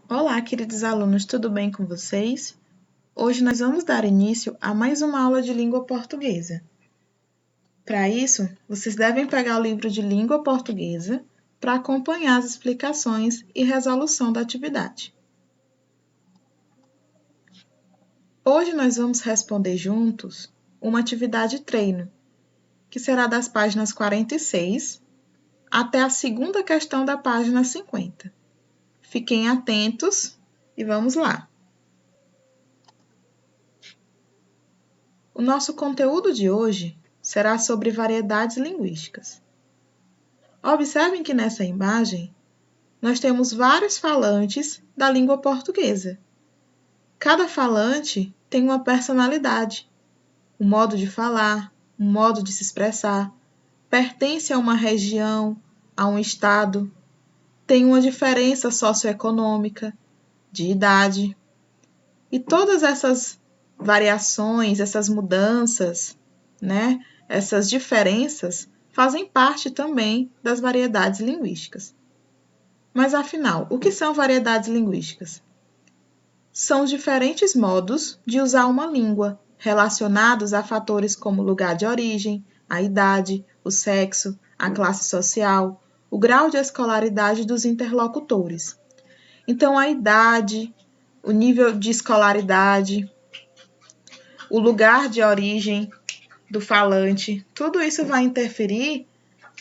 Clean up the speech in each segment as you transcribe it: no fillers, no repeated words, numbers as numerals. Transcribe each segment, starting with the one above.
Olá, queridos alunos, tudo bem com vocês? Hoje nós vamos dar início a mais uma aula de língua portuguesa. Para isso, vocês devem pegar o livro de língua portuguesa para acompanhar as explicações e resolução da atividade. Hoje nós vamos responder juntos uma atividade treino, que será das páginas 46 até a segunda questão da página 50. Fiquem atentos e vamos lá! O nosso conteúdo de hoje será sobre variedades linguísticas. Observem que nessa imagem nós temos vários falantes da língua portuguesa. Cada falante tem uma personalidade, um modo de falar, um modo de se expressar, pertence a uma região, a um estado, tem uma diferença socioeconômica, de idade. E todas essas variações, essas mudanças, essas diferenças fazem parte também das variedades linguísticas. Mas afinal, o que são variedades linguísticas? São os diferentes modos de usar uma língua, relacionados a fatores como lugar de origem, a idade, o sexo, a classe social, o grau de escolaridade dos interlocutores. Então, a idade, o nível de escolaridade, o lugar de origem do falante, tudo isso vai interferir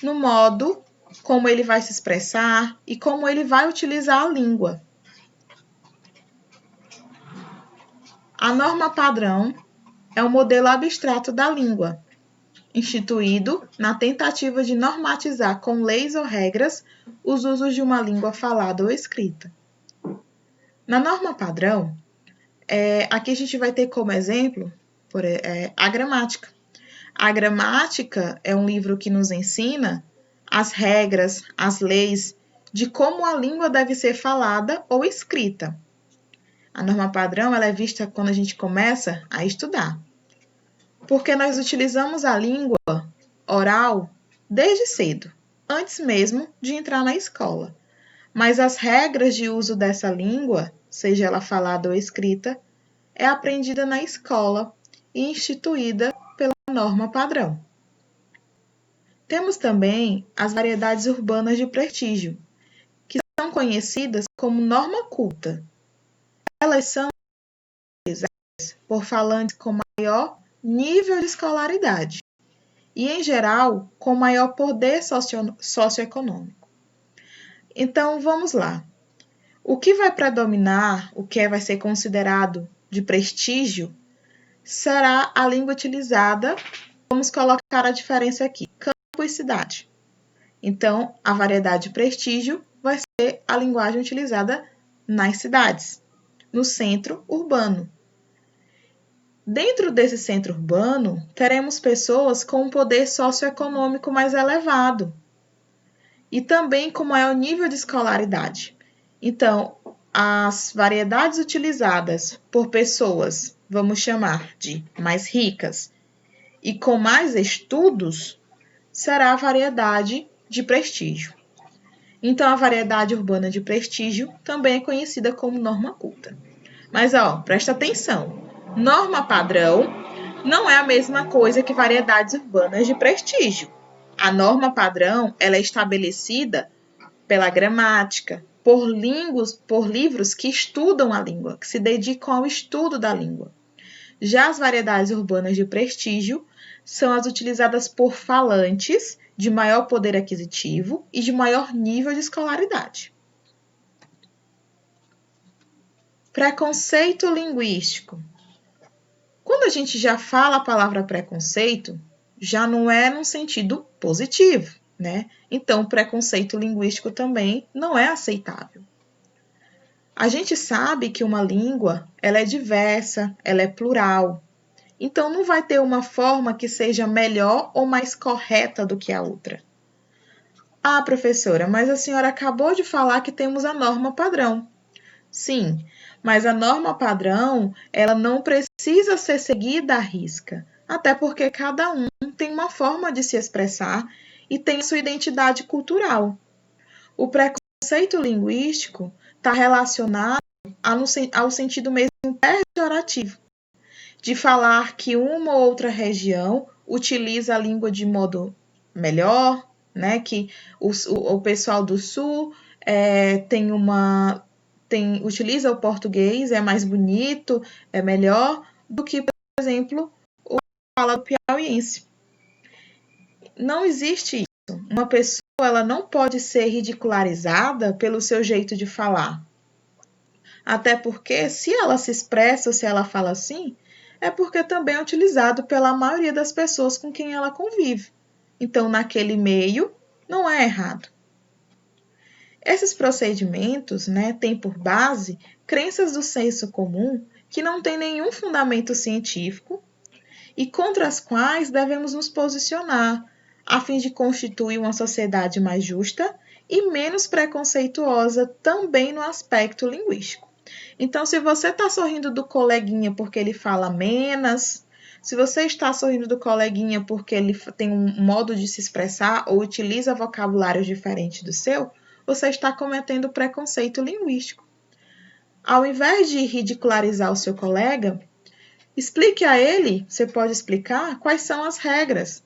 no modo como ele vai se expressar e como ele vai utilizar a língua. A norma padrão é um modelo abstrato da língua, instituído na tentativa de normatizar com leis ou regras os usos de uma língua falada ou escrita. Na norma padrão, aqui a gente vai ter como exemplo a gramática. A gramática é um livro que nos ensina as regras, as leis de como a língua deve ser falada ou escrita. A norma padrão ela é vista quando a gente começa a estudar, porque nós utilizamos a língua oral desde cedo, antes mesmo de entrar na escola. Mas as regras de uso dessa língua, seja ela falada ou escrita, é aprendida na escola e instituída pela norma padrão. Temos também as variedades urbanas de prestígio, que são conhecidas como norma culta. Elas são utilizadas por falantes com maior nível de escolaridade e, em geral, com maior poder socioeconômico. Então, vamos lá. O que vai predominar, o que vai ser considerado de prestígio, será a língua utilizada. Vamos colocar a diferença aqui, campo e cidade. Então, a variedade de prestígio vai ser a linguagem utilizada nas cidades, no centro urbano. Dentro desse centro urbano, teremos pessoas com um poder socioeconômico mais elevado e também com maior nível de escolaridade. Então, as variedades utilizadas por pessoas, vamos chamar de mais ricas e com mais estudos, será a variedade de prestígio. Então, a variedade urbana de prestígio também é conhecida como norma culta. Mas, presta atenção. Norma padrão não é a mesma coisa que variedades urbanas de prestígio. A norma padrão ela é estabelecida pela gramática, por livros que estudam a língua, que se dedicam ao estudo da língua. Já as variedades urbanas de prestígio são as utilizadas por falantes de maior poder aquisitivo e de maior nível de escolaridade. Preconceito linguístico. Quando a gente já fala a palavra preconceito, já não é num sentido positivo, né? Então, o preconceito linguístico também não é aceitável. A gente sabe que uma língua, ela é diversa, ela é plural. Então, não vai ter uma forma que seja melhor ou mais correta do que a outra. Ah, professora, mas a senhora acabou de falar que temos a norma padrão. Sim, mas a norma padrão, ela não precisa ser seguida à risca, até porque cada um tem uma forma de se expressar e tem sua identidade cultural. O preconceito conceito linguístico está relacionado ao sentido mesmo pejorativo, de falar que uma ou outra região utiliza a língua de modo melhor, né? Que o pessoal do Sul utiliza o português, é mais bonito, é melhor do que, por exemplo, o fala do piauiense. Não existe isso. Uma pessoa ela não pode ser ridicularizada pelo seu jeito de falar. Até porque, se ela se expressa ou se ela fala assim, é porque também é utilizado pela maioria das pessoas com quem ela convive. Então, naquele meio, não é errado. Esses procedimentos, têm por base crenças do senso comum que não têm nenhum fundamento científico e contra as quais devemos nos posicionar, a fim de constituir uma sociedade mais justa e menos preconceituosa também no aspecto linguístico. Então, se você está sorrindo do coleguinha porque ele fala menos, se você está sorrindo do coleguinha porque ele tem um modo de se expressar ou utiliza vocabulário diferente do seu, você está cometendo preconceito linguístico. Ao invés de ridicularizar o seu colega, explique a ele, você pode explicar quais são as regras,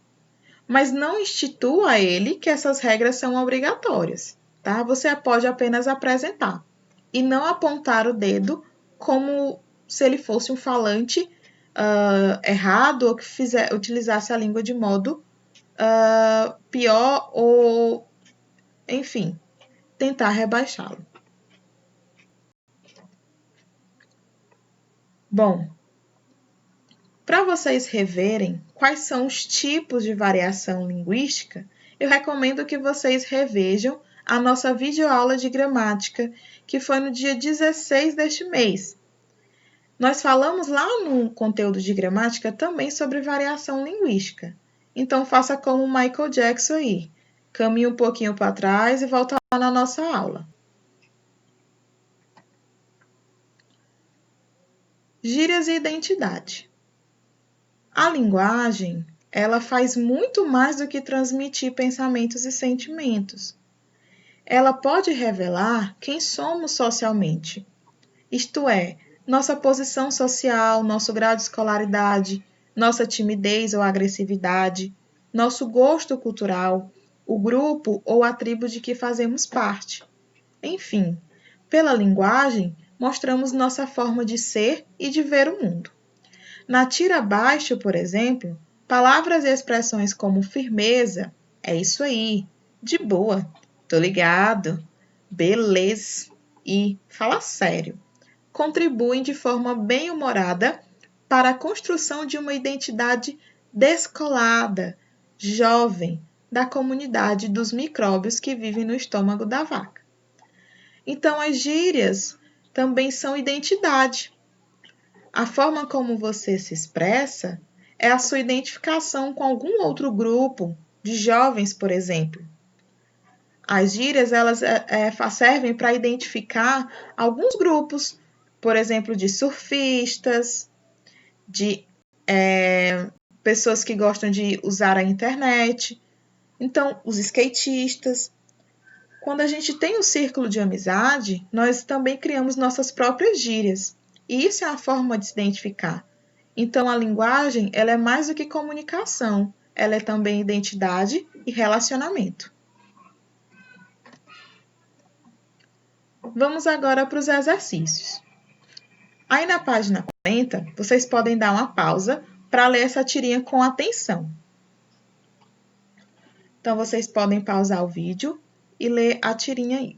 mas não institua a ele que essas regras são obrigatórias, tá? Você pode apenas apresentar e não apontar o dedo como se ele fosse um falante errado ou que utilizasse a língua de modo pior ou, enfim, tentar rebaixá-lo. Bom, para vocês reverem quais são os tipos de variação linguística, eu recomendo que vocês revejam a nossa videoaula de gramática, que foi no dia 16 deste mês. Nós falamos lá no conteúdo de gramática também sobre variação linguística. Então, faça como o Michael Jackson aí. Caminhe um pouquinho para trás e volta lá na nossa aula. Gírias e identidade. A linguagem, ela faz muito mais do que transmitir pensamentos e sentimentos. Ela pode revelar quem somos socialmente, isto é, nossa posição social, nosso grau de escolaridade, nossa timidez ou agressividade, nosso gosto cultural, o grupo ou a tribo de que fazemos parte. Enfim, pela linguagem, mostramos nossa forma de ser e de ver o mundo. Na tira abaixo, por exemplo, palavras e expressões como firmeza, é isso aí, de boa, tô ligado, beleza e fala sério, contribuem de forma bem-humorada para a construção de uma identidade descolada, jovem, da comunidade dos micróbios que vivem no estômago da vaca. Então, as gírias também são identidade. A forma como você se expressa é a sua identificação com algum outro grupo de jovens, por exemplo. As gírias elas servem para identificar alguns grupos, por exemplo, de surfistas, de pessoas que gostam de usar a internet, então os skatistas. Quando a gente tem um círculo de amizade, nós também criamos nossas próprias gírias. E isso é a forma de se identificar. Então, a linguagem ela é mais do que comunicação. Ela é também identidade e relacionamento. Vamos agora para os exercícios. Aí na página 40, vocês podem dar uma pausa para ler essa tirinha com atenção. Então, vocês podem pausar o vídeo e ler a tirinha aí.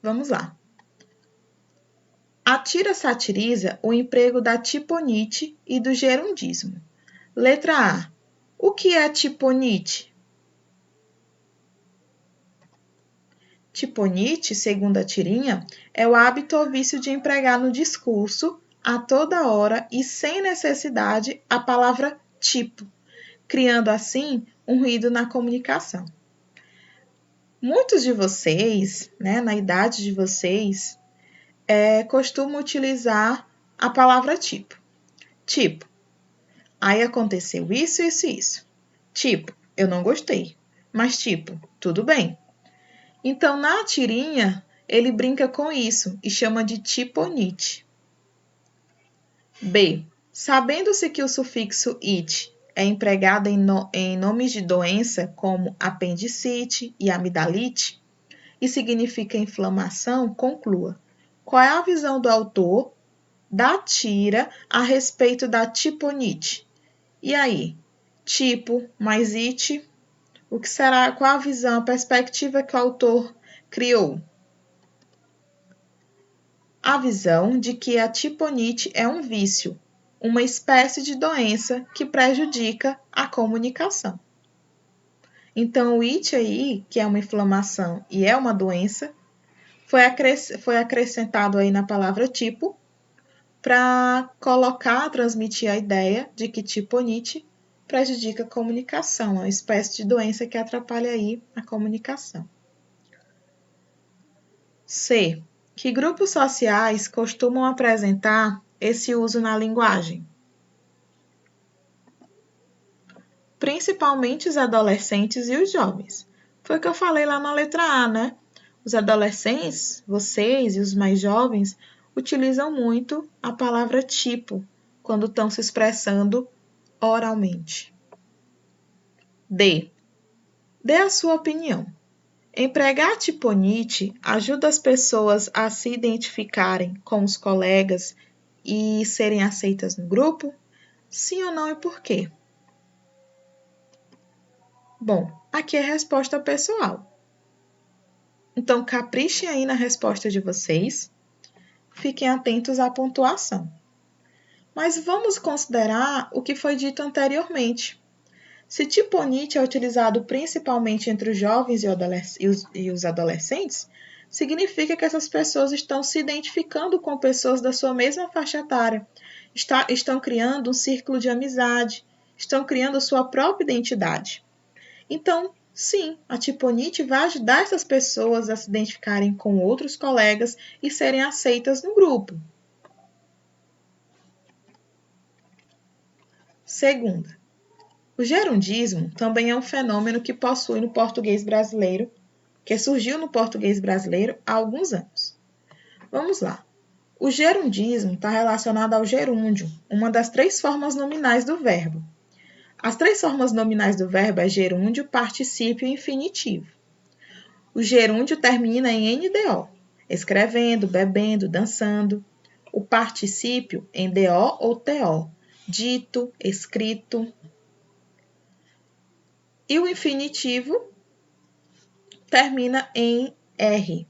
Vamos lá. A tira satiriza o emprego da tiponite e do gerundismo. Letra A. O que é tiponite? Tiponite, segundo a tirinha, é o hábito ou vício de empregar no discurso, a toda hora e sem necessidade, a palavra tipo, criando assim um ruído na comunicação. Muitos de vocês, na idade de vocês, costumam utilizar a palavra tipo. Tipo, Aí aconteceu isso, isso e isso. Tipo, eu não gostei. Mas tipo, tudo bem. Então, na tirinha, ele brinca com isso e chama de tiponite. B. Sabendo-se que o sufixo it é empregado em nomes de doença como apendicite e amidalite e significa inflamação, conclua. Qual é a visão do autor da tira a respeito da tiponite? E aí? Tipo mais it, o que será? Qual a visão, a perspectiva que o autor criou? A visão de que a tiponite é um vício, uma espécie de doença que prejudica a comunicação. Então, o it aí, que é uma inflamação e é uma doença, foi acrescentado aí na palavra tipo para transmitir a ideia de que tiponite prejudica a comunicação, é uma espécie de doença que atrapalha aí a comunicação. C. Que grupos sociais costumam apresentar esse uso na linguagem? Principalmente os adolescentes e os jovens. Foi o que eu falei lá na letra A, né? Os adolescentes, vocês e os mais jovens, utilizam muito a palavra tipo quando estão se expressando oralmente. D. Dê a sua opinião. Empregar tiponite ajuda as pessoas a se identificarem com os colegas e serem aceitas no grupo? Sim ou não e por quê? Bom, aqui é a resposta pessoal. Então, caprichem aí na resposta de vocês. Fiquem atentos à pontuação. Mas vamos considerar o que foi dito anteriormente. Se tiponite é utilizado principalmente entre os jovens e os adolescentes, significa que essas pessoas estão se identificando com pessoas da sua mesma faixa etária, estão criando um círculo de amizade, estão criando sua própria identidade. Então, sim, a tiponite vai ajudar essas pessoas a se identificarem com outros colegas e serem aceitas no grupo. Segunda, o gerundismo também é um fenômeno que possui no português brasileiro, que surgiu no português brasileiro há alguns anos. Vamos lá. O gerundismo está relacionado ao gerúndio, uma das 3 formas nominais do verbo. As 3 formas nominais do verbo é gerúndio, particípio e infinitivo. O gerúndio termina em NDO, escrevendo, bebendo, dançando. O particípio em DO ou TO, dito, escrito. E o infinitivo termina em R,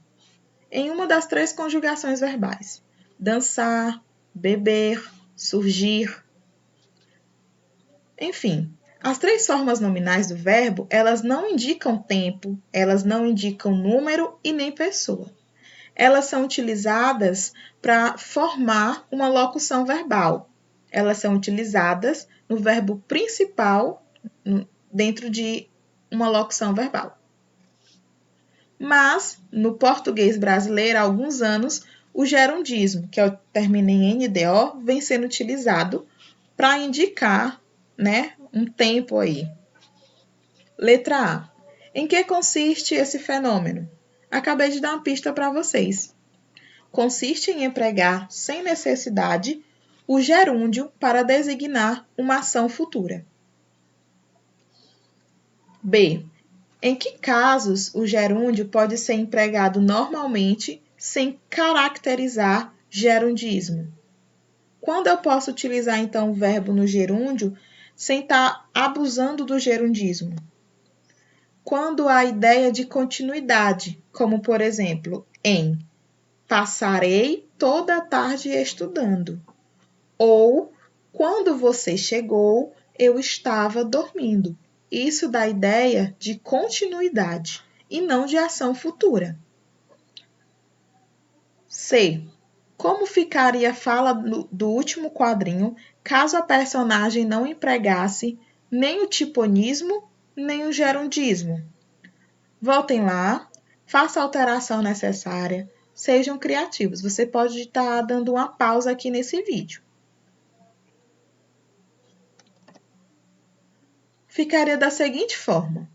em uma das 3 conjugações verbais: dançar, beber, surgir. Enfim, as 3 formas nominais do verbo, elas não indicam tempo, elas não indicam número e nem pessoa. Elas são utilizadas para formar uma locução verbal. Elas são utilizadas no verbo principal dentro de uma locução verbal. Mas, no português brasileiro, há alguns anos, o gerundismo, que termina em NDO, vem sendo utilizado para indicar, né, um tempo aí. Letra A. Em que consiste esse fenômeno? Acabei de dar uma pista para vocês. Consiste em empregar, sem necessidade, o gerúndio para designar uma ação futura. B. Em que casos o gerúndio pode ser empregado normalmente sem caracterizar gerundismo? Quando eu posso utilizar, então, o verbo no gerúndio sem estar abusando do gerundismo? Quando há ideia de continuidade, como, por exemplo, em passarei toda a tarde estudando. Ou, quando você chegou, eu estava dormindo. Isso dá ideia de continuidade e não de ação futura. C. Como ficaria a fala do último quadrinho caso a personagem não empregasse nem o tiponismo, nem o gerundismo? Voltem lá, faça a alteração necessária, sejam criativos. Você pode estar dando uma pausa aqui nesse vídeo. ficaria da seguinte forma: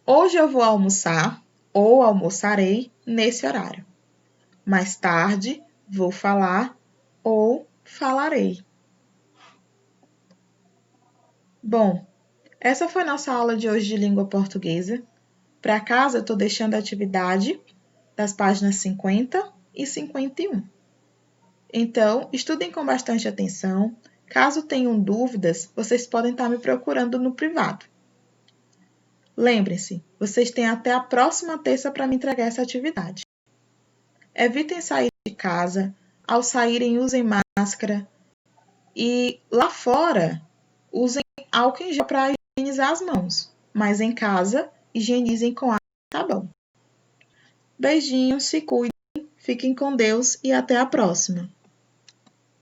hoje eu vou almoçar ou almoçarei nesse horário. Mais tarde vou falar ou falarei. Bom, essa foi nossa aula de hoje de língua portuguesa. Para casa, eu estou deixando a atividade das páginas 50 e 51. Então, estudem com bastante atenção. Caso tenham dúvidas, vocês podem estar me procurando no privado. Lembrem-se, vocês têm até a próxima terça para me entregar essa atividade. Evitem sair de casa. Ao saírem, usem máscara. E lá fora, usem álcool em gel para higienizar as mãos. Mas em casa, higienizem com água e sabão. Beijinhos, se cuidem, fiquem com Deus e até a próxima.